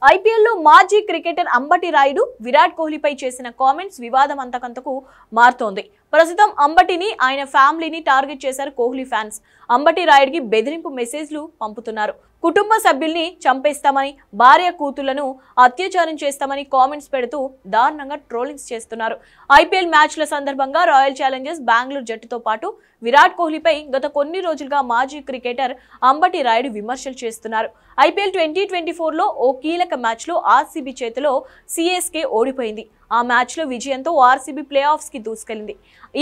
ఐపీఎల్లో మాజీ క్రికెటర్ అంబటి రాయుడు విరాట్ కోహ్లీపై చేసిన కామెంట్స్ వివాదం అంతకంతకు మారుతోంది. ప్రస్తుతం అంబటిని ఆయన ఫ్యామిలీని టార్గెట్ చేశారు కోహ్లీ ఫ్యాన్స్. అంబటి రాయుడికి బెదిరింపు మెసేజ్లు పంపుతున్నారు. కుటుంబ సభ్యుల్ని చంపేస్తామని, భార్య కూతుళ్లను అత్యాచారం చేస్తామని కామెంట్స్ పెడుతూ దారుణంగా ట్రోలింగ్స్ చేస్తున్నారు. ఐపీఎల్ మ్యాచ్ల సందర్భంగా రాయల్ ఛాలెంజర్స్ బెంగళూరు జట్టుతో పాటు విరాట్ కోహ్లీపై గత కొన్ని రోజులుగా మాజీ క్రికెటర్ అంబటి రాయుడు విమర్శలు చేస్తున్నారు. ఐపీఎల్ 2024లో ఓ కీలక మ్యాచ్లో ఆర్సీబీ చేతిలో సీఎస్కే ఓడిపోయింది. ఆ మ్యాచ్లో విజయంతో ఆర్సీబీ ప్లే ఆఫ్స్ కి దూసుకెళ్లింది.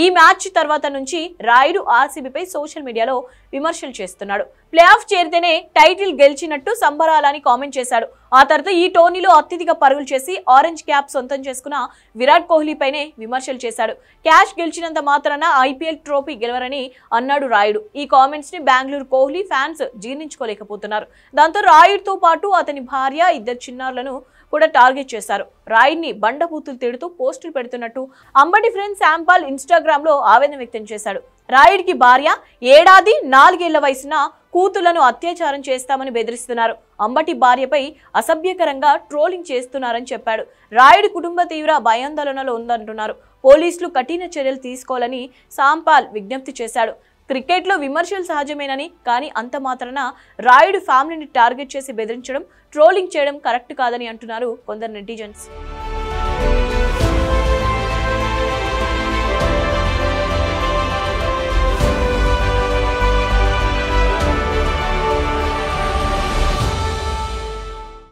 ఈ మ్యాచ్ తర్వాత నుంచి రాయుడు ఆర్సీబీపై సోషల్ మీడియాలో విమర్శలు చేస్తున్నాడు. ప్లే ఆఫ్ చేరితేనే టైటిల్ గెలిచినట్టు సంబరాలని కామెంట్ చేశాడు. ఆ తర్వాత ఈ టోర్నీలో అత్యధిక పరుగులు చేసి ఆరెంజ్ క్యాప్ సొంతం చేసుకున్న విరాట్ కోహ్లీపైనే విమర్శలు చేశాడు. క్యాష్ గెలిచినంత మాత్రాన ఐపీఎల్ ట్రోఫీ గెలవరని అన్నాడు రాయుడు. ఈ కామెంట్స్ ని బెంగళూరు కోహ్లీ ఫ్యాన్స్ జీర్ణించుకోలేకపోతున్నారు. దాంతో రాయుడుతో పాటు అతని భార్య, ఇద్దరు చిన్నారులను కూడా టార్గెట్ చేశారు. రాయుడిని బండబూతులు తిడుతూ పోస్టులు పెడుతున్నట్టు అంబటి ఫ్రెండ్ శాంపాల్ ఇన్స్టాగ్రామ్ లో ఆవేదన వ్యక్తం చేశాడు. రాయుడికి భార్య, 7 ఏళ్ల 4 ఏళ్ల వయసున కూతుళ్లను అత్యాచారం చేస్తామని బెదిరిస్తున్నారు. అంబటి భార్యపై అసభ్యకరంగా ట్రోలింగ్ చేస్తున్నారని చెప్పాడు. రాయుడి కుటుంబ తీవ్ర భయాందోళనలో ఉందంటున్నారు. పోలీసులు కఠిన చర్యలు తీసుకోవాలని శాంపాల్ విజ్ఞప్తి చేశాడు. క్రికెట్లో విమర్శలు సహజమేనని, కానీ అంత మాత్రాన రాయుడు ఫ్యామిలీని టార్గెట్ చేసి బెదిరించడం, ట్రోలింగ్ చేయడం కరెక్ట్ కాదని అంటున్నారు కొందరు నెటిజన్స్.